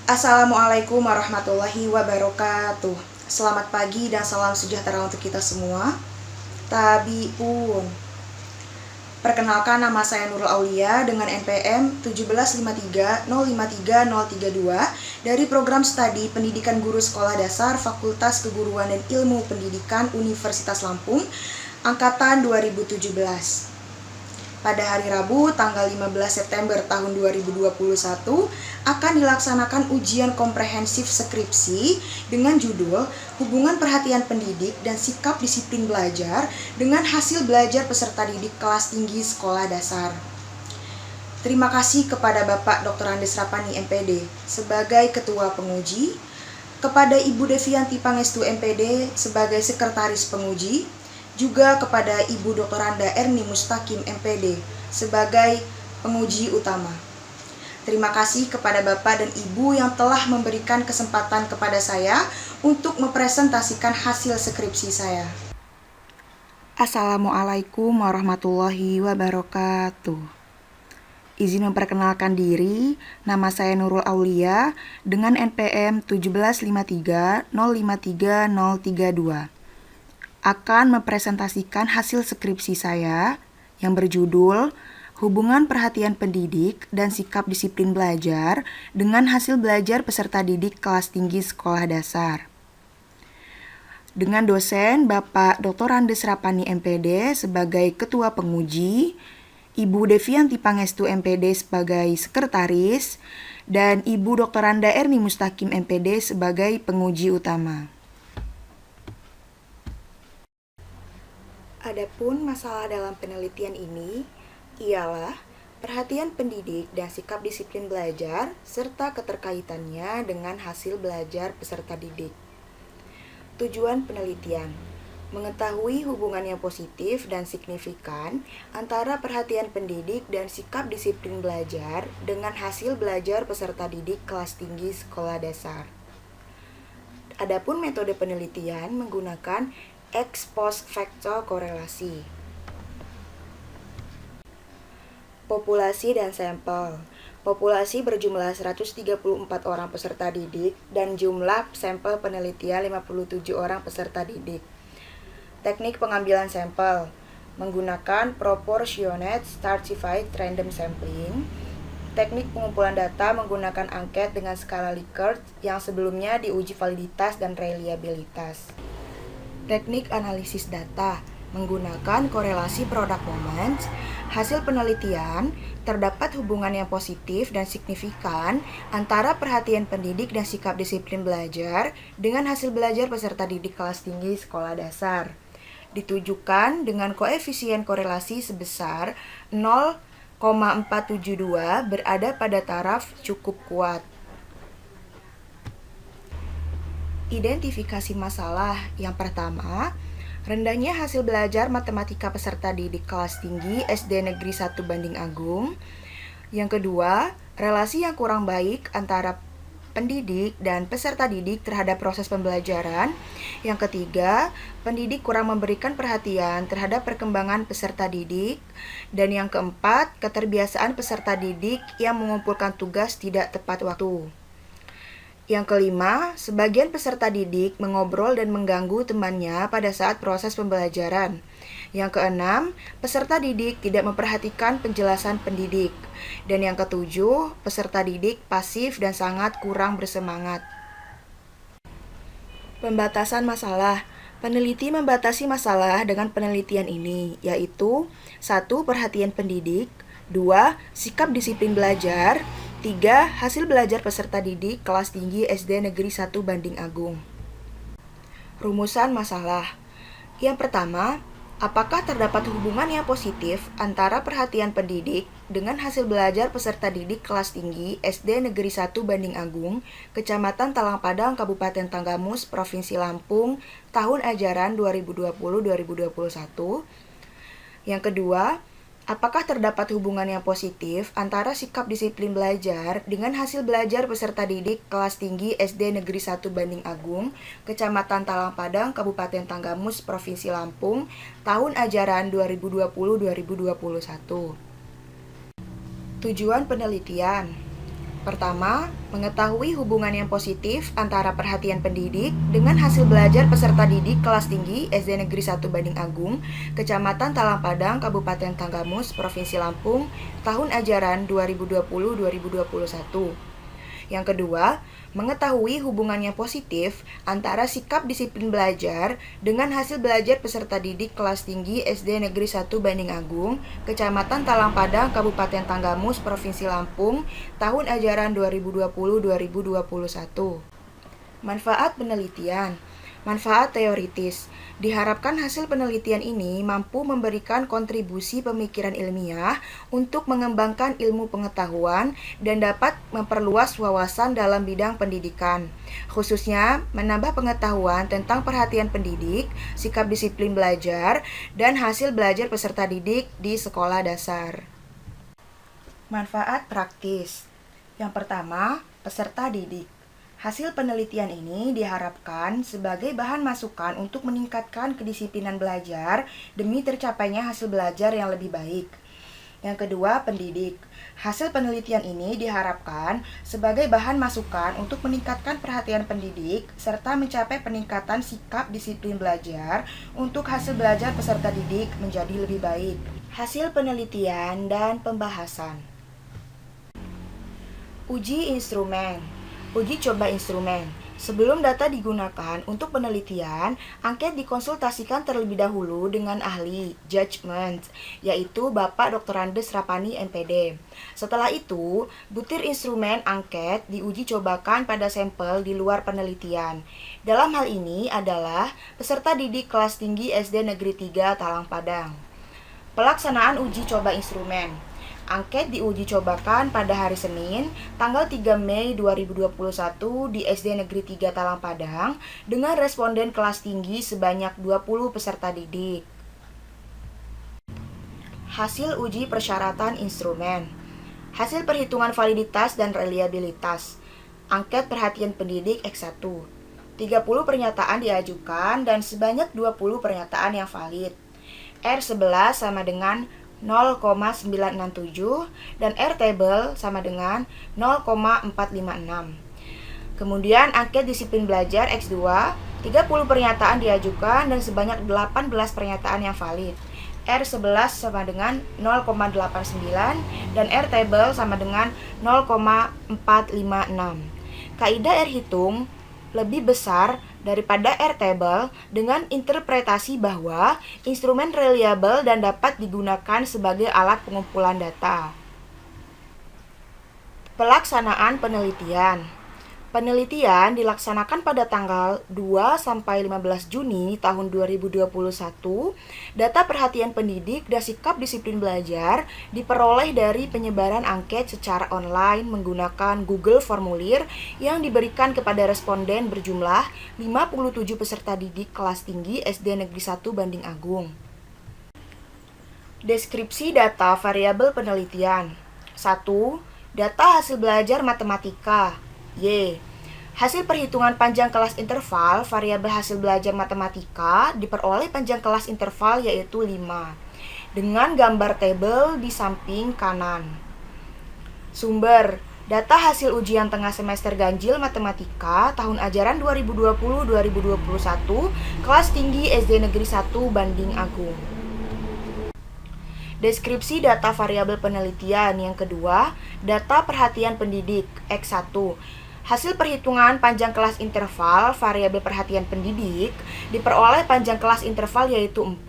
Assalamualaikum warahmatullahi wabarakatuh. Selamat pagi dan salam sejahtera untuk kita semua. Tabiun. Perkenalkan, nama saya Nurul Aulia dengan NPM 175305332 dari Program Studi Pendidikan Guru Sekolah Dasar Fakultas Keguruan dan Ilmu Pendidikan Universitas Lampung, Angkatan 2017. Pada hari Rabu, tanggal 15 September tahun 2021, akan dilaksanakan ujian komprehensif skripsi dengan judul Hubungan Perhatian Pendidik dan Sikap Disiplin Belajar dengan hasil belajar peserta didik kelas tinggi sekolah dasar. Terima kasih kepada Bapak Dr. Andes Rapani MPD sebagai Ketua Penguji, kepada Ibu Devianti Pangestu MPD sebagai Sekretaris Penguji, juga kepada Ibu Dr. Anda Erni Mustakim MPD sebagai penguji utama. Terima kasih kepada Bapak dan Ibu yang telah memberikan kesempatan kepada saya untuk mempresentasikan hasil skripsi saya. Assalamualaikum warahmatullahi wabarakatuh. Izin memperkenalkan diri, nama saya Nurul Aulia dengan NPM 175305332. Akan mempresentasikan hasil skripsi saya yang berjudul Hubungan Perhatian Pendidik dan Sikap Disiplin Belajar dengan hasil belajar peserta didik kelas tinggi sekolah dasar. Dengan dosen Bapak Dr. Andes Rapani MPD sebagai Ketua Penguji, Ibu Devianti Pangestu MPD sebagai Sekretaris, dan Ibu Dr. Anda Erni Mustakim MPD sebagai penguji utama. Adapun masalah dalam penelitian ini ialah perhatian pendidik dan sikap disiplin belajar serta keterkaitannya dengan hasil belajar peserta didik. Tujuan penelitian: mengetahui hubungan yang positif dan signifikan antara perhatian pendidik dan sikap disiplin belajar dengan hasil belajar peserta didik kelas tinggi sekolah dasar. Adapun metode penelitian menggunakan ex post facto korelasi. Populasi dan sampel. Populasi berjumlah 134 orang peserta didik dan jumlah sampel penelitian 57 orang peserta didik. Teknik pengambilan sampel menggunakan proportionate stratified random sampling. Teknik pengumpulan data menggunakan angket dengan skala Likert yang sebelumnya diuji validitas dan reliabilitas. Teknik analisis data menggunakan korelasi product moments. Hasil penelitian, terdapat hubungan yang positif dan signifikan antara perhatian pendidik dan sikap disiplin belajar dengan hasil belajar peserta didik kelas tinggi sekolah dasar. Ditujukan dengan koefisien korelasi sebesar 0,472 berada pada taraf cukup kuat. Identifikasi masalah. Yang pertama, rendahnya hasil belajar matematika peserta didik kelas tinggi SD Negeri 1 Banding Agung. Yang kedua, relasi yang kurang baik antara pendidik dan peserta didik terhadap proses pembelajaran. Yang ketiga, pendidik kurang memberikan perhatian terhadap perkembangan peserta didik. Dan yang keempat, keterbiasaan peserta didik yang mengumpulkan tugas tidak tepat waktu. Yang kelima, sebagian peserta didik mengobrol dan mengganggu temannya pada saat proses pembelajaran. Yang keenam, peserta didik tidak memperhatikan penjelasan pendidik. Dan yang ketujuh, peserta didik pasif dan sangat kurang bersemangat. Pembatasan masalah. Peneliti membatasi masalah dengan penelitian ini, yaitu 1. Perhatian pendidik, 2. Sikap disiplin belajar, 3. Hasil belajar peserta didik kelas tinggi SD Negeri 1 Banding Agung. Rumusan masalah. Yang pertama, apakah terdapat hubungan yang positif antara perhatian pendidik dengan hasil belajar peserta didik kelas tinggi SD Negeri 1 Banding Agung, Kecamatan Talang Padang, Kabupaten Tanggamus, Provinsi Lampung, tahun ajaran 2020-2021. Yang kedua, apakah terdapat hubungan yang positif antara sikap disiplin belajar dengan hasil belajar peserta didik kelas tinggi SD Negeri 1 Banding Agung, Kecamatan Talang Padang, Kabupaten Tanggamus, Provinsi Lampung, tahun ajaran 2020-2021. Tujuan penelitian: Pertama, mengetahui hubungan yang positif antara perhatian pendidik dengan hasil belajar peserta didik kelas tinggi SD Negeri 1 Banding Agung, Kecamatan Talang Padang, Kabupaten Tanggamus, Provinsi Lampung, tahun ajaran 2020-2021. Yang kedua, mengetahui hubungan yang positif antara sikap disiplin belajar dengan hasil belajar peserta didik kelas tinggi SD Negeri 1 Banding Agung, Kecamatan Talang Padang, Kabupaten Tanggamus, Provinsi Lampung, tahun ajaran 2020-2021. Manfaat penelitian. Manfaat teoritis. Diharapkan hasil penelitian ini mampu memberikan kontribusi pemikiran ilmiah untuk mengembangkan ilmu pengetahuan dan dapat memperluas wawasan dalam bidang pendidikan, khususnya menambah pengetahuan tentang perhatian pendidik, sikap disiplin belajar, dan hasil belajar peserta didik di sekolah dasar. Manfaat praktis. Yang pertama, peserta didik. Hasil penelitian ini diharapkan sebagai bahan masukan untuk meningkatkan kedisiplinan belajar demi tercapainya hasil belajar yang lebih baik. Yang kedua, pendidik. Hasil penelitian ini diharapkan sebagai bahan masukan untuk meningkatkan perhatian pendidik serta mencapai peningkatan sikap disiplin belajar untuk hasil belajar peserta didik menjadi lebih baik. Hasil penelitian dan pembahasan. Uji instrumen. Uji coba instrumen. Sebelum data digunakan untuk penelitian, angket dikonsultasikan terlebih dahulu dengan ahli, judgement, yaitu Bapak Dr. Andes Rapani, MPD. Setelah itu, butir instrumen angket diuji cobakan pada sampel di luar penelitian. Dalam hal ini adalah peserta didik kelas tinggi SD Negeri 3 Talang Padang. Pelaksanaan uji coba instrumen. Angket diuji cobakan pada hari Senin, tanggal 3 Mei 2021 di SD Negeri 3 Talang Padang dengan responden kelas tinggi sebanyak 20 peserta didik. Hasil uji persyaratan instrumen. Hasil perhitungan validitas dan reliabilitas. Angket perhatian pendidik X1. 30 pernyataan diajukan dan sebanyak 20 pernyataan yang valid. R11 sama dengan 0,967 dan R-table sama dengan 0,456. Kemudian angket disiplin belajar X2, 30 pernyataan diajukan dan sebanyak 18 pernyataan yang valid. R11 sama dengan 0,89 dan R-table sama dengan 0,456. Kaidah R hitung lebih besar daripada R-table dengan interpretasi bahwa instrumen reliable dan dapat digunakan sebagai alat pengumpulan data. Pelaksanaan penelitian. Penelitian dilaksanakan pada tanggal 2-15 Juni tahun 2021. Data perhatian pendidik dan sikap disiplin belajar diperoleh dari penyebaran angket secara online menggunakan Google Formulir yang diberikan kepada responden berjumlah 57 peserta didik kelas tinggi SD Negeri 1 Banding Agung. Deskripsi data variabel penelitian. 1. Data hasil belajar matematika. Y. Hasil perhitungan panjang kelas interval variabel hasil belajar matematika diperoleh panjang kelas interval yaitu 5 dengan gambar tabel di samping kanan. Sumber data hasil ujian tengah semester ganjil matematika tahun ajaran 2020-2021 kelas tinggi SD Negeri 1 Banding Agung. Deskripsi data variabel penelitian. Yang kedua, data perhatian pendidik X1. Hasil perhitungan panjang kelas interval variabel perhatian pendidik diperoleh panjang kelas interval yaitu 4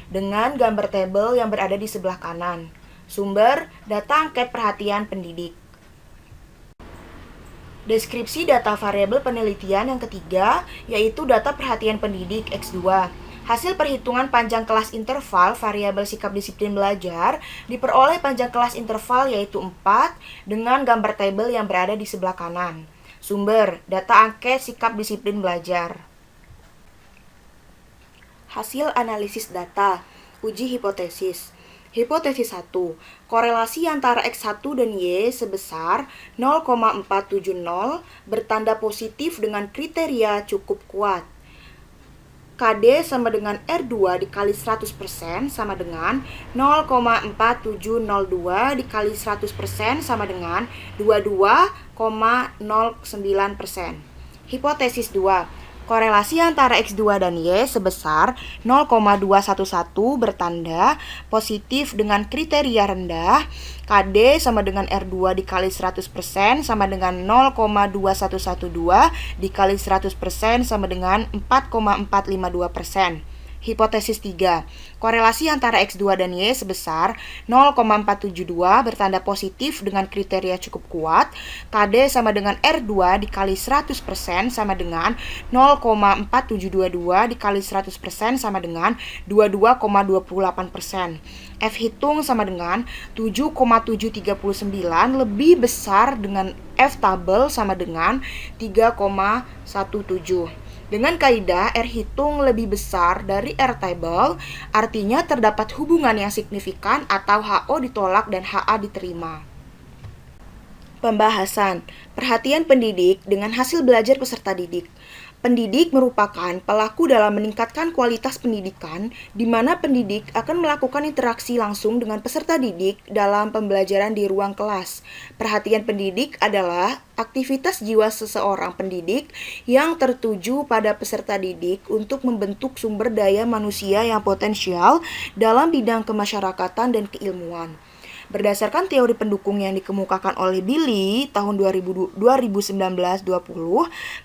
dengan gambar tabel yang berada di sebelah kanan. Sumber data angket perhatian pendidik. Deskripsi data variabel penelitian yang ketiga yaitu data perhatian pendidik X2. Hasil perhitungan panjang kelas interval variabel sikap disiplin belajar diperoleh panjang kelas interval yaitu 4 dengan gambar tabel yang berada di sebelah kanan. Sumber data angket sikap disiplin belajar. Hasil analisis data. Uji hipotesis. Hipotesis 1. Korelasi antara X1 dan Y sebesar 0,470 bertanda positif dengan kriteria cukup kuat. KD sama dengan R2 dikali 100% sama dengan 0,4702 dikali 100% sama dengan 22,09%. Hipotesis 2. Korelasi antara X2 dan Y sebesar 0,211 bertanda positif dengan kriteria rendah. KD sama dengan R2 dikali 100% sama dengan 0,2112 dikali 100% sama dengan 4,452%. Hipotesis 3. Korelasi antara X2 dan Y sebesar 0,472 bertanda positif dengan kriteria cukup kuat. KD sama dengan R2 dikali 100% sama dengan 0,4722 dikali 100% sama dengan 22,28%. F hitung sama dengan 7,739 lebih besar dengan F tabel sama dengan 3,17. Dengan kaidah R hitung lebih besar dari R table, artinya terdapat hubungan yang signifikan atau HO ditolak dan HA diterima. Pembahasan. Perhatian pendidik dengan hasil belajar peserta didik. Pendidik merupakan pelaku dalam meningkatkan kualitas pendidikan, di mana pendidik akan melakukan interaksi langsung dengan peserta didik dalam pembelajaran di ruang kelas. Perhatian pendidik adalah aktivitas jiwa seseorang pendidik yang tertuju pada peserta didik untuk membentuk sumber daya manusia yang potensial dalam bidang kemasyarakatan dan keilmuan. Berdasarkan teori pendukung yang dikemukakan oleh Billy tahun 2019-20,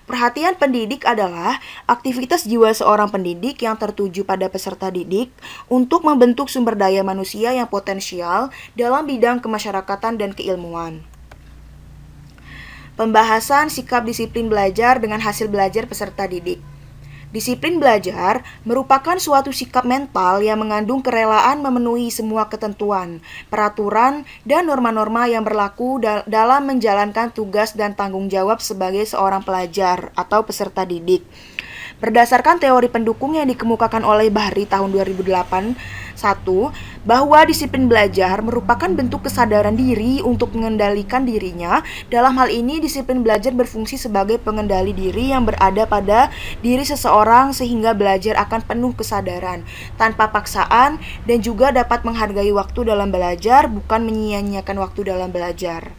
perhatian pendidik adalah aktivitas jiwa seorang pendidik yang tertuju pada peserta didik untuk membentuk sumber daya manusia yang potensial dalam bidang kemasyarakatan dan keilmuan. Pembahasan sikap disiplin belajar dengan hasil belajar peserta didik. Disiplin belajar merupakan suatu sikap mental yang mengandung kerelaan memenuhi semua ketentuan, peraturan, dan norma-norma yang berlaku dalam menjalankan tugas dan tanggung jawab sebagai seorang pelajar atau peserta didik. Berdasarkan teori pendukung yang dikemukakan oleh Bahri tahun 2008, bahwa disiplin belajar merupakan bentuk kesadaran diri untuk mengendalikan dirinya. Dalam hal ini, disiplin belajar berfungsi sebagai pengendali diri yang berada pada diri seseorang sehingga belajar akan penuh kesadaran, tanpa paksaan, dan juga dapat menghargai waktu dalam belajar, bukan menyia-nyiakan waktu dalam belajar.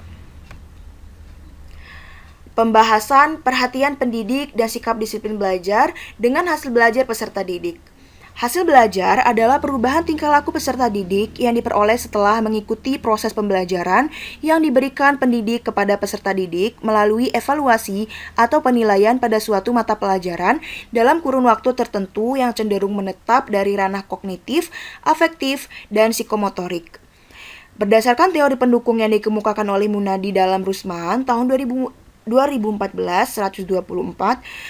Pembahasan perhatian pendidik dan sikap disiplin belajar dengan hasil belajar peserta didik. Hasil belajar adalah perubahan tingkah laku peserta didik yang diperoleh setelah mengikuti proses pembelajaran yang diberikan pendidik kepada peserta didik melalui evaluasi atau penilaian pada suatu mata pelajaran dalam kurun waktu tertentu yang cenderung menetap dari ranah kognitif, afektif, dan psikomotorik. Berdasarkan teori pendukung yang dikemukakan oleh Munadi dalam Rusman tahun 2014-124,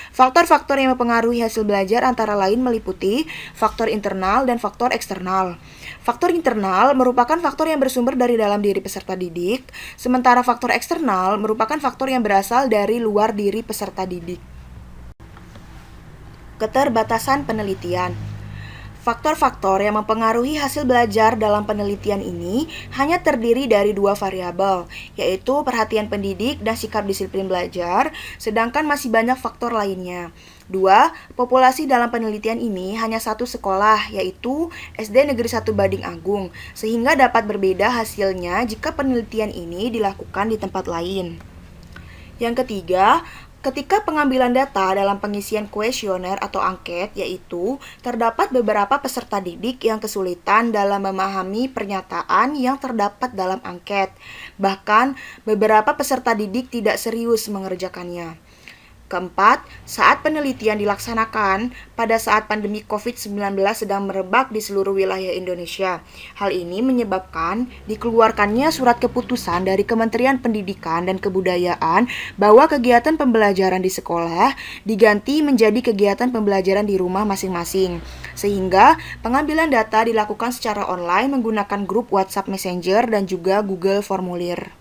faktor-faktor yang mempengaruhi hasil belajar antara lain meliputi faktor internal dan faktor eksternal. Faktor internal merupakan faktor yang bersumber dari dalam diri peserta didik, sementara faktor eksternal merupakan faktor yang berasal dari luar diri peserta didik. Keterbatasan penelitian. Faktor-faktor yang mempengaruhi hasil belajar dalam penelitian ini hanya terdiri dari dua variabel, yaitu perhatian pendidik dan sikap disiplin belajar, sedangkan masih banyak faktor lainnya. 2. Populasi dalam penelitian ini hanya satu sekolah, yaitu SD Negeri 1 Bading Agung, sehingga dapat berbeda hasilnya jika penelitian ini dilakukan di tempat lain. Yang ketiga, ketika pengambilan data dalam pengisian kuesioner atau angket, yaitu terdapat beberapa peserta didik yang kesulitan dalam memahami pernyataan yang terdapat dalam angket. Bahkan, beberapa peserta didik tidak serius mengerjakannya. Keempat, saat penelitian dilaksanakan pada saat pandemi COVID-19 sedang merebak di seluruh wilayah Indonesia. Hal ini menyebabkan dikeluarkannya surat keputusan dari Kementerian Pendidikan dan Kebudayaan bahwa kegiatan pembelajaran di sekolah diganti menjadi kegiatan pembelajaran di rumah masing-masing. Sehingga pengambilan data dilakukan secara online menggunakan grup WhatsApp Messenger dan juga Google Formulir.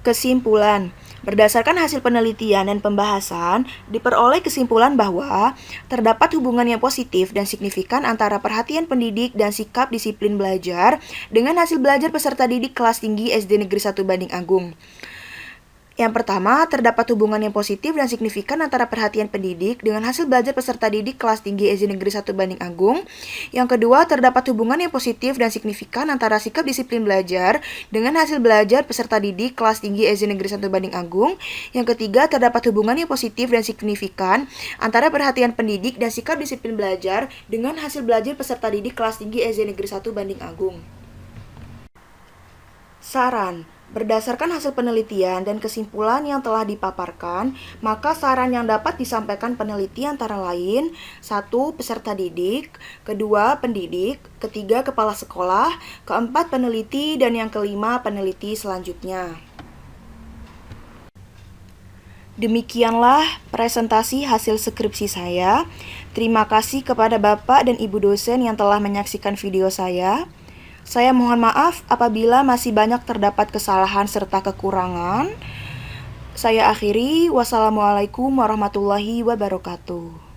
Kesimpulan. Berdasarkan hasil penelitian dan pembahasan, diperoleh kesimpulan bahwa terdapat hubungan yang positif dan signifikan antara perhatian pendidik dan sikap disiplin belajar dengan hasil belajar peserta didik kelas tinggi SD Negeri 1 Bading Agung. Yang pertama, terdapat hubungan yang positif dan signifikan antara perhatian pendidik dengan hasil belajar peserta didik kelas tinggi SD Negeri 1 Banding Agung. Yang kedua, terdapat hubungan yang positif dan signifikan antara sikap disiplin belajar dengan hasil belajar peserta didik kelas tinggi SD Negeri 1 Banding Agung. Yang ketiga, terdapat hubungan yang positif dan signifikan antara perhatian pendidik dan sikap disiplin belajar dengan hasil belajar peserta didik kelas tinggi SD Negeri 1 Banding Agung. Saran. Berdasarkan hasil penelitian dan kesimpulan yang telah dipaparkan, maka saran yang dapat disampaikan peneliti antara lain: 1. Peserta didik, 2. Pendidik, 3. Kepala sekolah, 4. Peneliti, dan yang kelima peneliti selanjutnya. Demikianlah presentasi hasil skripsi saya. Terima kasih kepada Bapak dan Ibu dosen yang telah menyaksikan video saya. Saya mohon maaf apabila masih banyak terdapat kesalahan serta kekurangan. Saya akhiri. Wassalamualaikum warahmatullahi wabarakatuh.